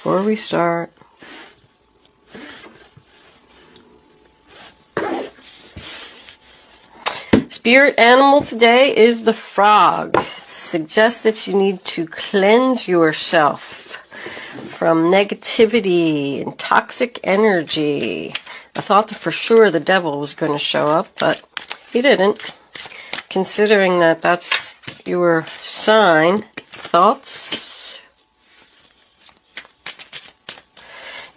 before we start. Spirit animal today is the frog. It suggests that you need to cleanse yourself from negativity and toxic energy. I thought for sure the devil was going to show up, but he didn't. Considering that that's your sign. Thoughts?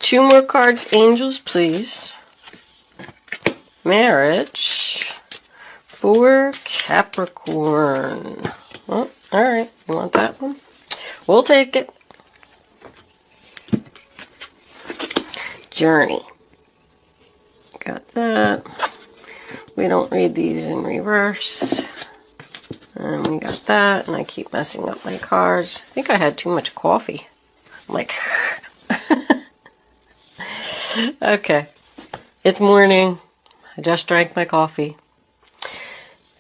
2 more cards, angels, please. Marriage for Capricorn. Oh, all right, you want that one? We'll take it. Journey. Got that. We don't read these in reverse. And we got that, and I keep messing up my cards. I think I had too much coffee. I'm like, okay. It's morning. I just drank my coffee.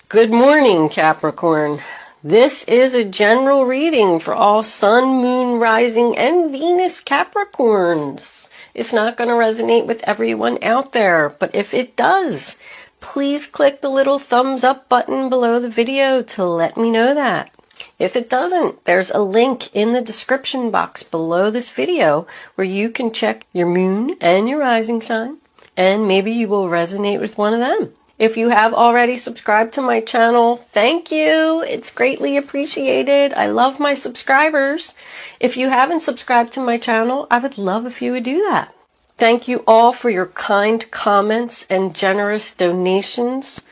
Good morning, Capricorn. This is a general reading for all Sun, Moon, Rising, and Venus Capricorns. It's not going to resonate with everyone out there, but if it does, please click the little thumbs up button below the video to let me know that. If it doesn't, there's a link in the description box below this video where you can check your moon and your rising sign, and maybe you will resonate with one of them. If you have already subscribed to my channel, thank you. It's greatly appreciated. I love my subscribers. If you haven't subscribed to my channel, I would love if you would do that. Thank you all for your kind comments and generous donations.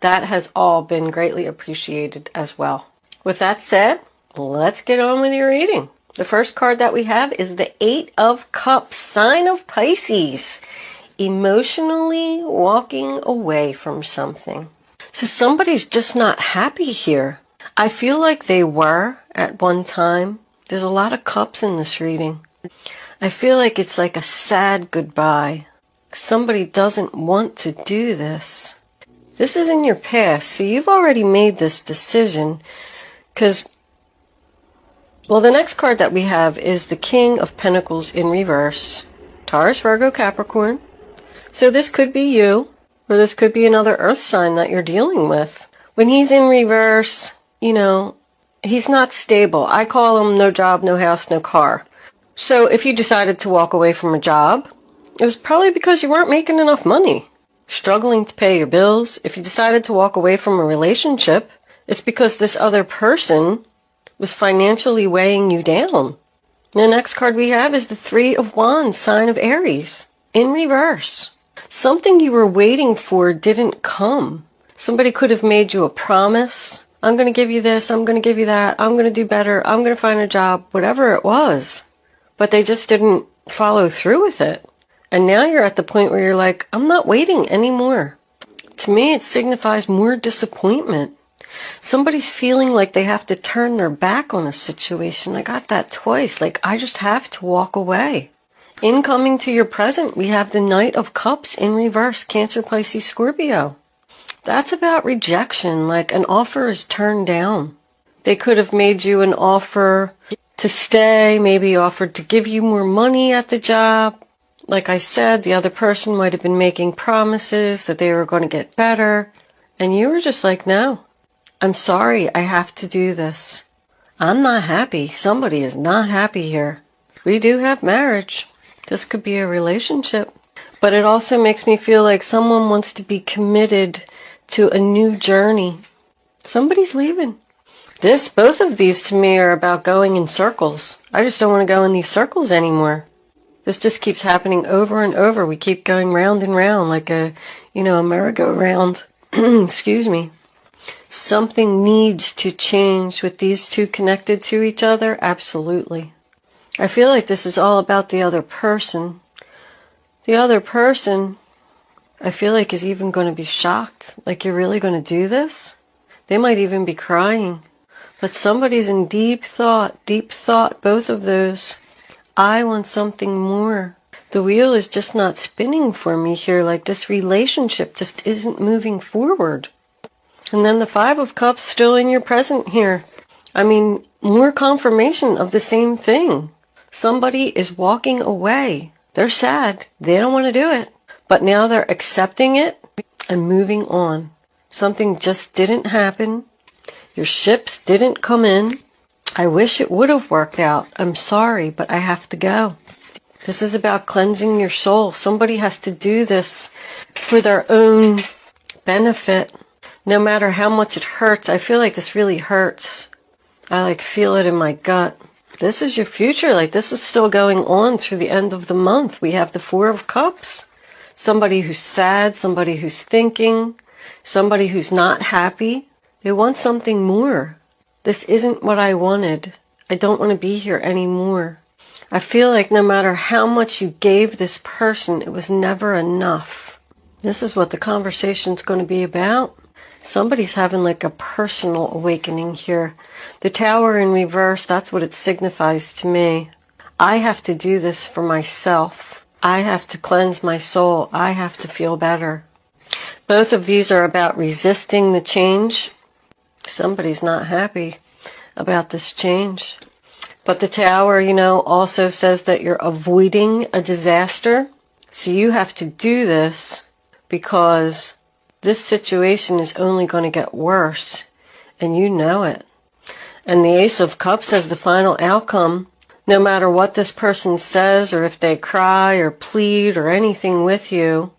That has all been greatly appreciated as well. With that said, let's get on with your reading. The first card that we have is the 8 of Cups, sign of Pisces. Emotionally walking away from something. So somebody's just not happy here. I feel like they were at one time. There's a lot of cups in this reading. I feel like it's like a sad goodbye. Somebody doesn't want to do this. This is in your past, so you've already made this decision. Because, well, the next card that we have is the King of Pentacles in reverse. Taurus, Virgo, Capricorn. So this could be you, or this could be another earth sign that you're dealing with. When he's in reverse, you know, he's not stable. I call him no job, no house, no car. So if you decided to walk away from a job, it was probably because you weren't making enough money, struggling to pay your bills. If you decided to walk away from a relationship, it's because this other person was financially weighing you down. The next card we have is the 3 of Wands, sign of Aries, in reverse. Something you were waiting for didn't come. Somebody could have made you a promise. I'm going to give you this. I'm going to give you that. I'm going to do better. I'm going to find a job, whatever it was. But they just didn't follow through with it. And now you're at the point where you're like, I'm not waiting anymore. To me, it signifies more disappointment. Somebody's feeling like they have to turn their back on a situation. I got that twice. Like, I just have to walk away. Incoming to your present, we have the Knight of Cups in reverse, Cancer, Pisces, Scorpio. That's about rejection, like an offer is turned down. They could have made you an offer to stay, maybe offered to give you more money at the job. Like I said, the other person might have been making promises that they were going to get better. And you were just like, no, I'm sorry, I have to do this. I'm not happy. Somebody is not happy here. We do have marriage. This could be a relationship, but it also makes me feel like someone wants to be committed to a new journey. Somebody's leaving. Both of these to me are about going in circles. I just don't want to go in these circles anymore. This just keeps happening over and over. We keep going round and round like a merry-go-round. Excuse me. Something needs to change with these two connected to each other. Absolutely. I feel like this is all about the other person. The other person, I feel like, is even going to be shocked. Like, you're really going to do this? They might even be crying. But somebody's in deep thought, both of those. I want something more. The wheel is just not spinning for me here. Like, this relationship just isn't moving forward. And then the 5 of Cups still in your present here. I mean, more confirmation of the same thing. Somebody is walking away. They're sad. They don't want to do it. But now they're accepting it and moving on. Something just didn't happen. Your ships didn't come in. I wish it would have worked out. I'm sorry, but I have to go. This is about cleansing your soul. Somebody has to do this for their own benefit. No matter how much it hurts. I feel like this really hurts. I feel it in my gut. This is your future. This is still going on through the end of the month. We have the Four of Cups. Somebody who's sad, somebody who's thinking, somebody who's not happy. They want something more. This isn't what I wanted. I don't want to be here anymore. I feel like no matter how much you gave this person, it was never enough. This is what the conversation's going to be about. Somebody's having a personal awakening here. The Tower in reverse, that's what it signifies to me. I have to do this for myself. I have to cleanse my soul. I have to feel better. Both of these are about resisting the change. Somebody's not happy about this change. But the Tower, also says that you're avoiding a disaster. So you have to do this because this situation is only going to get worse, and you know it. And the Ace of Cups as the final outcome, no matter what this person says or if they cry or plead or anything with you,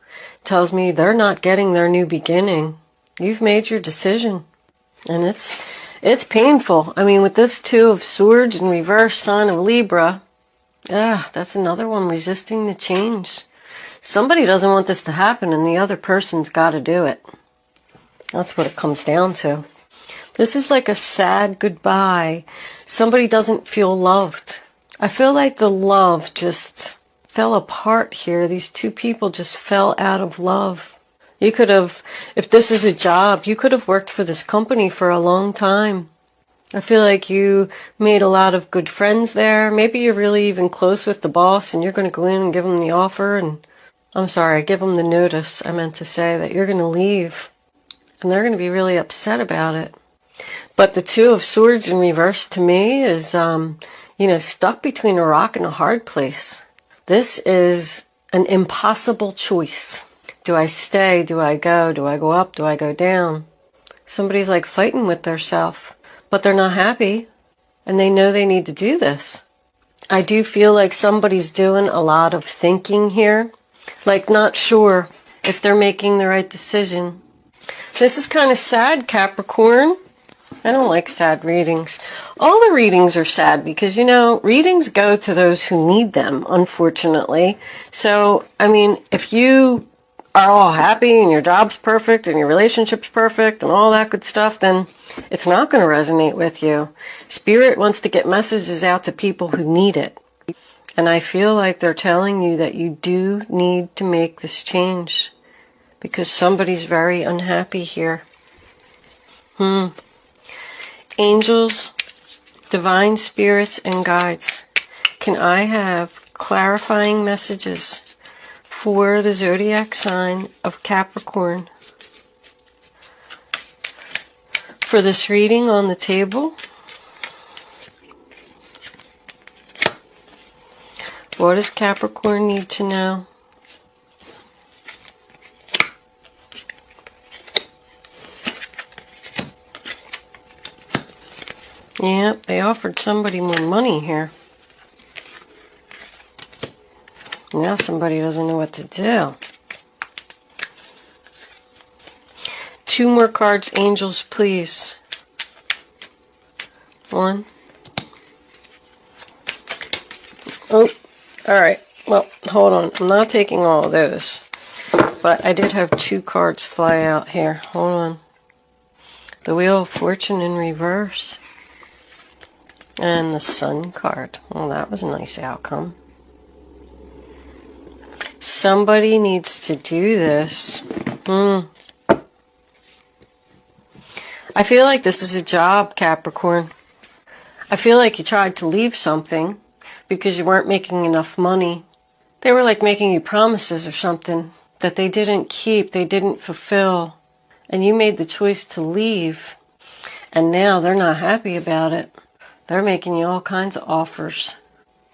tells me they're not getting their new beginning. You've made your decision, and it's painful. With this Two of Swords in reverse, sign of Libra, that's another one, resisting the change. Somebody doesn't want this to happen, and the other person's got to do it. That's what it comes down to. This is like a sad goodbye. Somebody doesn't feel loved. I feel like the love just fell apart here. These two people just fell out of love. You could have, if this is a job, you could have worked for this company for a long time. I feel like you made a lot of good friends there. Maybe you're really even close with the boss, and you're going to go in and give them the offer and give them the notice. I meant to say that you're going to leave, and they're going to be really upset about it. But the Two of Swords in reverse to me is, stuck between a rock and a hard place. This is an impossible choice. Do I stay? Do I go? Do I go up? Do I go down? Somebody's fighting with theirself, but they're not happy, and they know they need to do this. I do feel like somebody's doing a lot of thinking here. Not sure if they're making the right decision. This is kind of sad, Capricorn. I don't like sad readings. All the readings are sad because, readings go to those who need them, unfortunately. So, if you are all happy and your job's perfect and your relationship's perfect and all that good stuff, then it's not going to resonate with you. Spirit wants to get messages out to people who need it. And I feel like they're telling you that you do need to make this change because somebody's very unhappy here. Angels, divine spirits, and guides, can I have clarifying messages for the zodiac sign of Capricorn? For this reading on the table, what does Capricorn need to know? Yep, they offered somebody more money here. Now somebody doesn't know what to do. Two more cards, angels, please. One. Oh, all right. Well, hold on. I'm not taking all of those. But I did have two cards fly out here. Hold on. The Wheel of Fortune in reverse. And the Sun card. Well, that was a nice outcome. Somebody needs to do this. I feel like this is a job, Capricorn. I feel like you tried to leave something because you weren't making enough money. They were making you promises or something that they didn't keep, they didn't fulfill. And you made the choice to leave. And now they're not happy about it. They're making you all kinds of offers.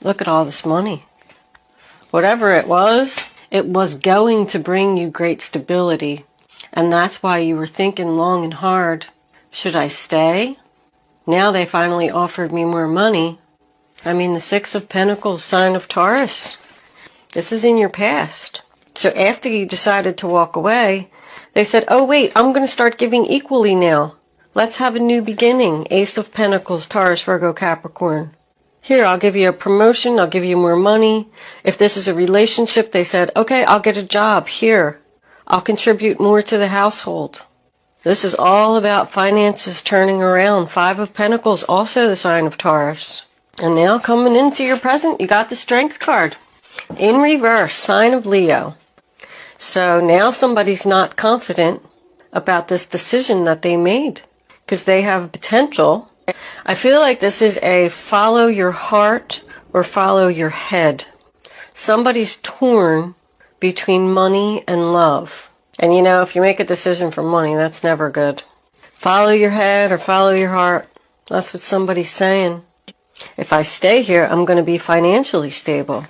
Look at all this money. Whatever it was going to bring you great stability. And that's why you were thinking long and hard, should I stay? Now they finally offered me more money. I mean, the Six of Pentacles, sign of Taurus. This is in your past. So after you decided to walk away, they said, oh wait, I'm going to start giving equally now. Let's have a new beginning. Ace of Pentacles, Taurus, Virgo, Capricorn. Here, I'll give you a promotion. I'll give you more money. If this is a relationship, they said, okay, I'll get a job. Here, I'll contribute more to the household. This is all about finances turning around. Five of Pentacles, also the sign of Taurus. And now coming into your present, you got the Strength card. In reverse, sign of Leo. So now somebody's not confident about this decision that they made because they have potential. I feel like this is a follow your heart or follow your head. Somebody's torn between money and love. And you know, if you make a decision for money, that's never good. Follow your head or follow your heart. That's what somebody's saying. If I stay here, I'm going to be financially stable.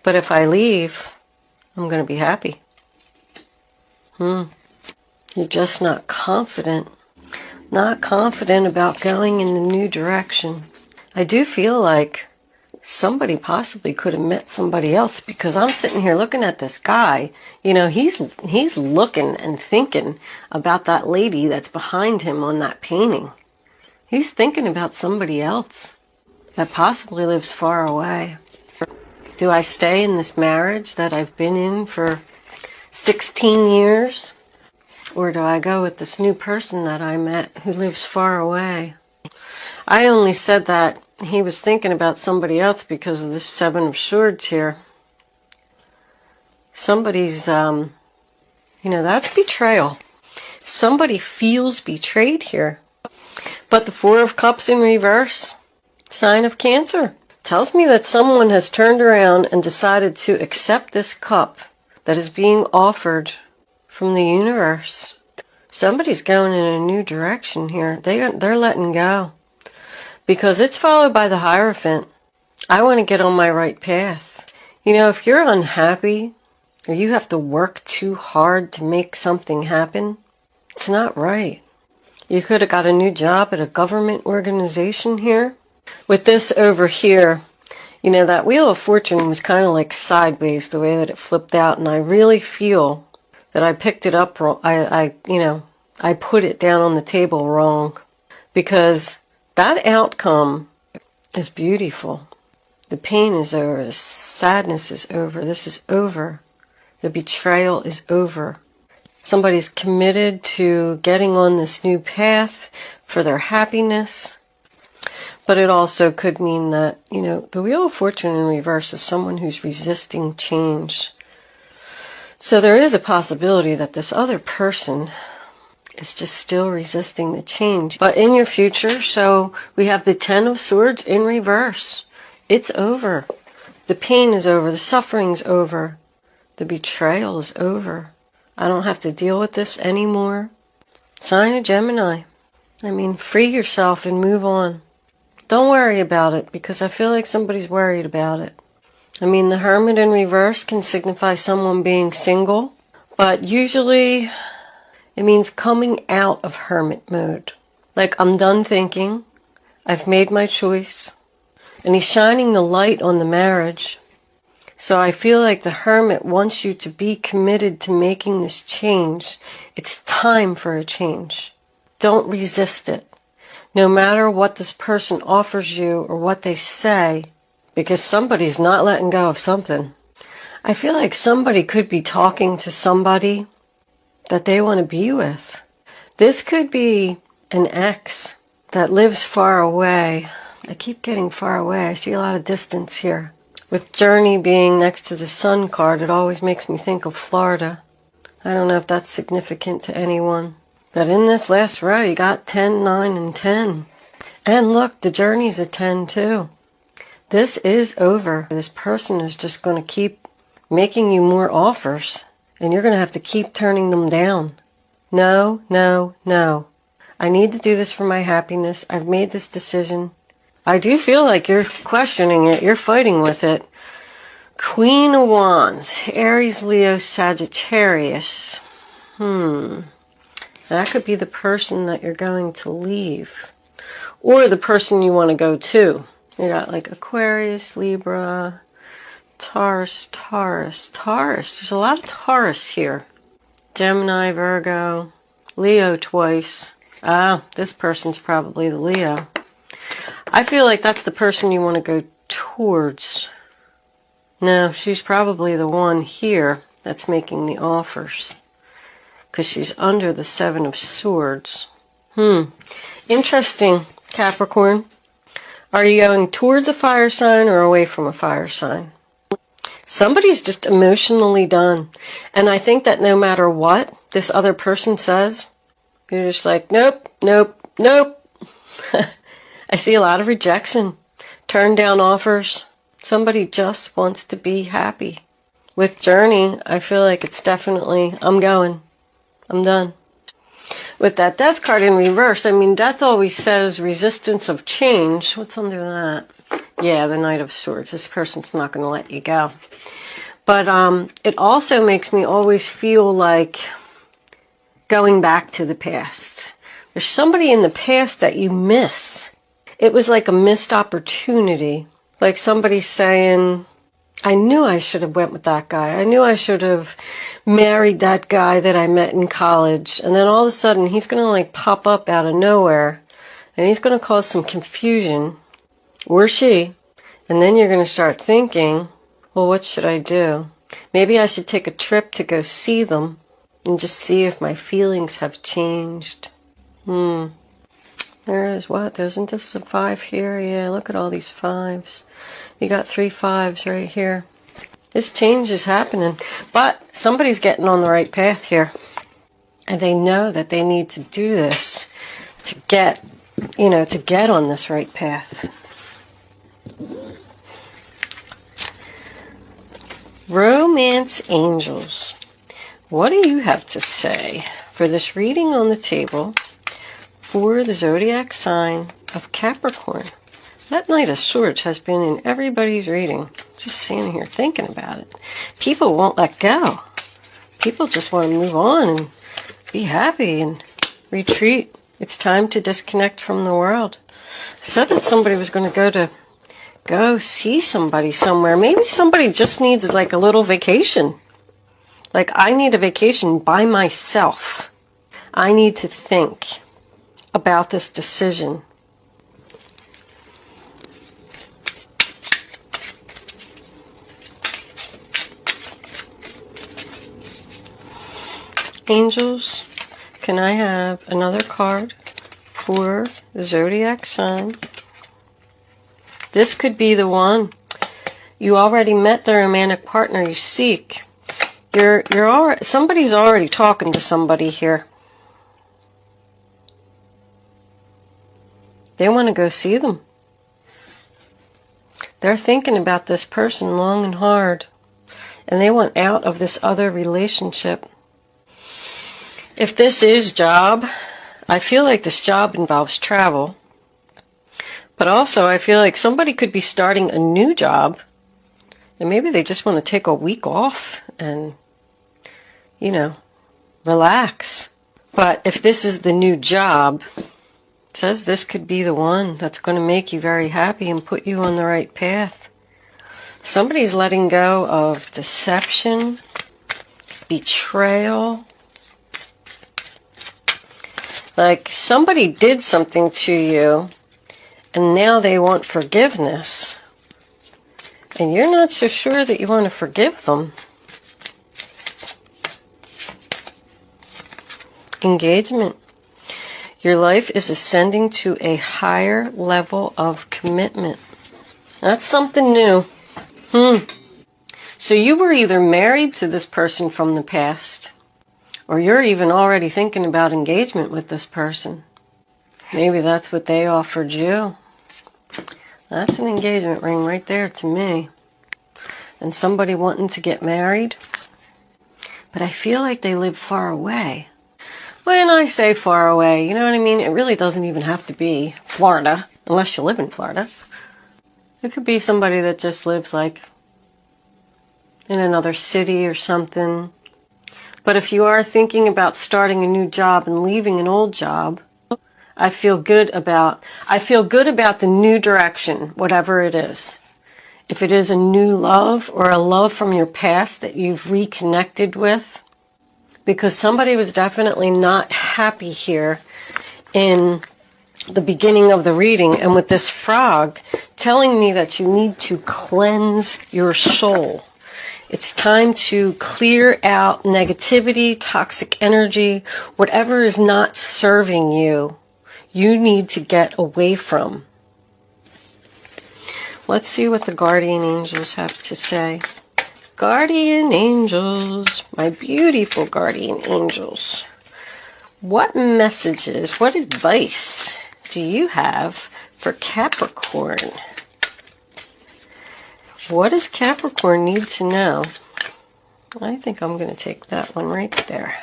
But if I leave, I'm going to be happy. You're just not confident. Not confident about going in the new direction. I do feel like somebody possibly could have met somebody else because I'm sitting here looking at this guy. You know, he's looking and thinking about that lady that's behind him on that painting. He's thinking about somebody else that possibly lives far away. Do I stay in this marriage that I've been in for 16 years? Or do I go with this new person that I met who lives far away? I only said that he was thinking about somebody else because of the Seven of Swords here. Somebody's, that's betrayal. Somebody feels betrayed here. But the Four of Cups in reverse, sign of Cancer, tells me that someone has turned around and decided to accept this cup that is being offered from the universe. Somebody's going in a new direction here. They're letting go. Because it's followed by the Hierophant. I want to get on my right path. You know, if you're unhappy, or you have to work too hard to make something happen, it's not right. You could have got a new job at a government organization here. With this over here, you know, that Wheel of Fortune was kind of like sideways the way that it flipped out, and I really feel that I picked it up wrong. I put it down on the table wrong, because that outcome is beautiful. The pain is over. The sadness is over. This is over. The betrayal is over. Somebody's committed to getting on this new path for their happiness. But it also could mean that, you know, the Wheel of Fortune in reverse is someone who's resisting change. So there is a possibility that this other person is just still resisting the change. But in your future, so we have the Ten of Swords in reverse. It's over. The pain is over. The suffering's over. The betrayal is over. I don't have to deal with this anymore. Sign of Gemini. I mean, free yourself and move on. Don't worry about it, because I feel like somebody's worried about it. I mean, the Hermit in reverse can signify someone being single, but usually it means coming out of hermit mode. Like, I'm done thinking. I've made my choice. And he's shining the light on the marriage. So I feel like the Hermit wants you to be committed to making this change. It's time for a change. Don't resist it. No matter what this person offers you or what they say, because somebody's not letting go of something. I feel like somebody could be talking to somebody that they want to be with. This could be an ex that lives far away. I keep getting far away. I see a lot of distance here. With Journey being next to the Sun card, it always makes me think of Florida. I don't know if that's significant to anyone. But in this last row, you got 10, 9, and 10. And look, the Journey's a 10 too. This is over. This person is just going to keep making you more offers, and you're going to have to keep turning them down. No, no, no. I need to do this for my happiness. I've made this decision. I do feel like you're questioning it. You're fighting with it. Queen of Wands, Aries, Leo, Sagittarius. That could be the person that you're going to leave. Or the person you want to go to. You got like Aquarius, Libra, Taurus. There's a lot of Taurus here. Gemini, Virgo, Leo twice. This person's probably the Leo. I feel like that's the person you want to go towards. No, she's probably the one here that's making the offers. Because she's under the Seven of Swords. Interesting, Capricorn. Are you going towards a fire sign or away from a fire sign? Somebody's just emotionally done. And I think that no matter what this other person says, you're just like, nope, nope, nope. I see a lot of rejection. Turn down offers. Somebody just wants to be happy. With Journey, I feel like it's definitely, I'm going. I'm done. With that Death card in reverse, I mean, Death always says resistance of change. What's under that? Yeah, the Knight of Swords. This person's not going to let you go. But it also makes me always feel like going back to the past. There's somebody in the past that you miss. It was like a missed opportunity. Like somebody saying, I knew I should have went with that guy. I knew I should have married that guy that I met in college. And then all of a sudden, he's going to like pop up out of nowhere. And he's going to cause some confusion. Or she. And then you're going to start thinking, well, what should I do? Maybe I should take a trip to go see them. And just see if my feelings have changed. There is what? Isn't this a 5 here? Yeah, look at all these 5s. You got 3 5s right here. This change is happening. But somebody's getting on the right path here. And they know that they need to do this to get, to get on this right path. Romance Angels. What do you have to say for this reading on the table for the zodiac sign of Capricorn? That Knight of Swords has been in everybody's reading. Just sitting here thinking about it. People won't let go. People just want to move on and be happy and retreat. It's time to disconnect from the world. I said that somebody was going to go see somebody somewhere. Maybe somebody just needs like a little vacation. Like, I need a vacation by myself. I need to think about this decision. Angels, can I have another card for the zodiac sign? This could be the one. You already met the romantic partner you seek. Somebody's already talking to somebody here. They want to go see them. They're thinking about this person long and hard. And they want out of this other relationship. If this is job, I feel like this job involves travel. But also I feel like somebody could be starting a new job. And maybe they just want to take a week off and, relax. But if this is the new job, it says this could be the one that's going to make you very happy and put you on the right path. Somebody's letting go of deception, betrayal. Like somebody did something to you and now they want forgiveness. And you're not so sure that you want to forgive them. Engagement. Your life is ascending to a higher level of commitment. That's something new. So you were either married to this person from the past, or you're even already thinking about engagement with this person. Maybe that's what they offered you. That's an engagement ring right there to me. And somebody wanting to get married. But I feel like they live far away. When I say far away, you know what I mean? It really doesn't even have to be Florida, unless you live in Florida. It could be somebody that just lives like in another city or something. But if you are thinking about starting a new job and leaving an old job, I feel good about the new direction, whatever it is. If it is a new love or a love from your past that you've reconnected with, because somebody was definitely not happy here in the beginning of the reading, and with this frog telling me that you need to cleanse your soul. It's time to clear out negativity, toxic energy, whatever is not serving you, you need to get away from. Let's see what the guardian angels have to say. Guardian angels, my beautiful guardian angels. What messages, what advice do you have for Capricorn? What does Capricorn need to know? I think I'm going to take that one right there.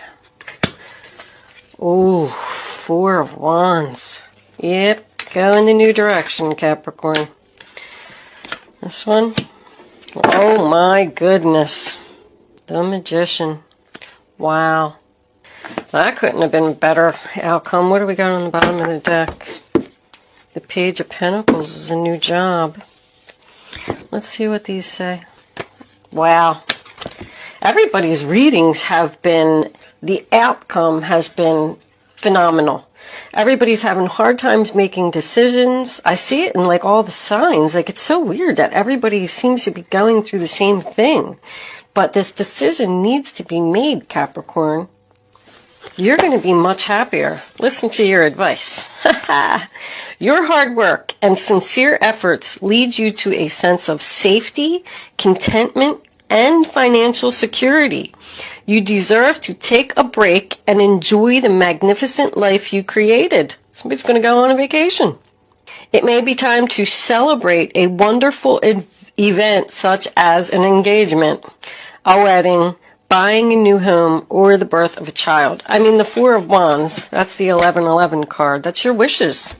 Ooh, Four of Wands. Yep, go in the new direction, Capricorn. This one. Oh my goodness. The Magician. Wow. That couldn't have been a better outcome. What do we got on the bottom of the deck? The Page of Pentacles is a new job. Let's see what these say. Wow. Everybody's readings have been, the outcome has been phenomenal. Everybody's having hard times making decisions. I see it in like all the signs. Like it's so weird that everybody seems to be going through the same thing. But this decision needs to be made, Capricorn. You're going to be much happier. Listen to your advice. Your hard work and sincere efforts lead you to a sense of safety, contentment, and financial security. You deserve to take a break and enjoy the magnificent life you created. Somebody's going to go on a vacation. It may be time to celebrate a wonderful event such as an engagement, a wedding, buying a new home, or the birth of a child. I mean, the Four of Wands, that's the 1111 card. That's your wishes,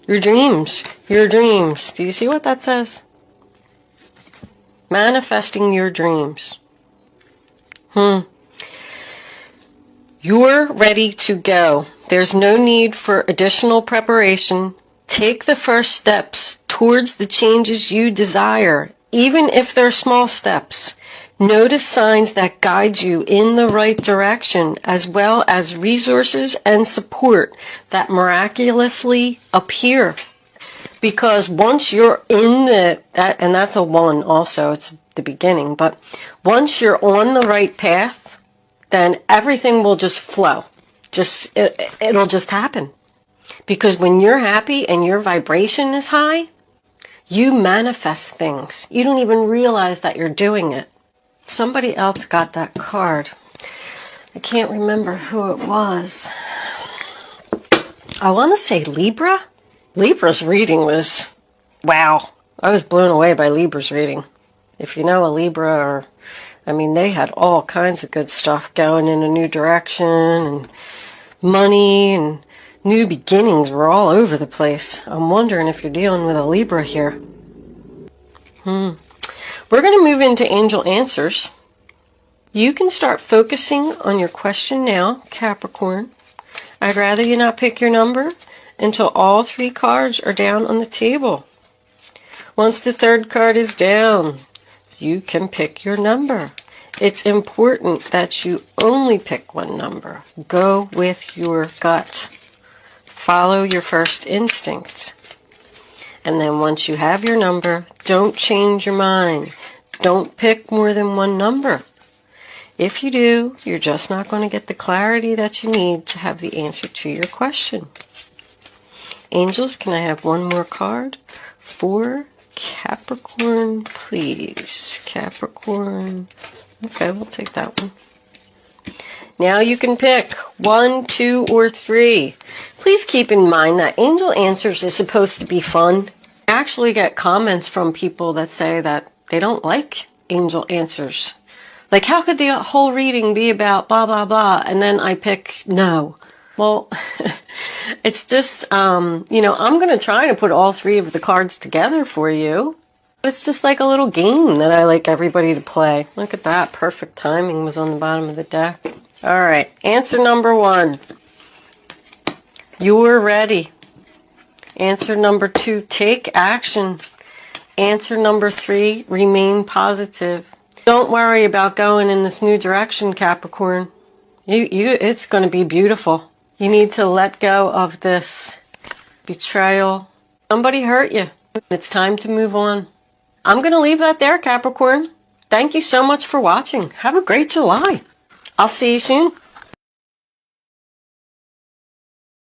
your dreams, your dreams. Do you see what that says? Manifesting your dreams. You're ready to go. There's no need for additional preparation. Take the first steps towards the changes you desire, even if they're small steps. Notice signs that guide you in the right direction, as well as resources and support that miraculously appear. Because once you're in and that's a 1 also, it's the beginning, but once you're on the right path, then everything will just flow. It'll just happen. Because when you're happy and your vibration is high, you manifest things. You don't even realize that you're doing it. Somebody else got that card. I can't remember who it was. I want to say Libra. Libra's reading was, wow. I was blown away by Libra's reading. If you know a Libra, they had all kinds of good stuff going in a new direction, and money and new beginnings were all over the place. I'm wondering if you're dealing with a Libra here. We're going to move into angel answers. You can start focusing on your question now, Capricorn. I'd rather you not pick your number until all 3 cards are down on the table. Once the 3rd card is down, you can pick your number. It's important that you only pick one number. Go with your gut. Follow your first instinct. And then once you have your number, don't change your mind. Don't pick more than one number. If you do, you're just not going to get the clarity that you need to have the answer to your question. Angels, can I have one more card for Capricorn, please? Capricorn. Okay, we'll take that one. Now you can pick 1, 2, or 3. Please keep in mind that angel answers is supposed to be fun. I actually get comments from people that say that they don't like angel answers. Like, how could the whole reading be about blah, blah, blah, and then I pick no? Well, it's just, I'm going to try to put all 3 of the cards together for you. It's just like a little game that I like everybody to play. Look at that. Perfect timing was on the bottom of the deck. All right. Answer number 1. You're ready. Answer number 2. Take action. Answer number 3. Remain positive. Don't worry about going in this new direction, Capricorn. It's going to be beautiful. You need to let go of this betrayal. Somebody hurt you. It's time to move on. I'm going to leave that there, Capricorn. Thank you so much for watching. Have a great July. I'll see you soon.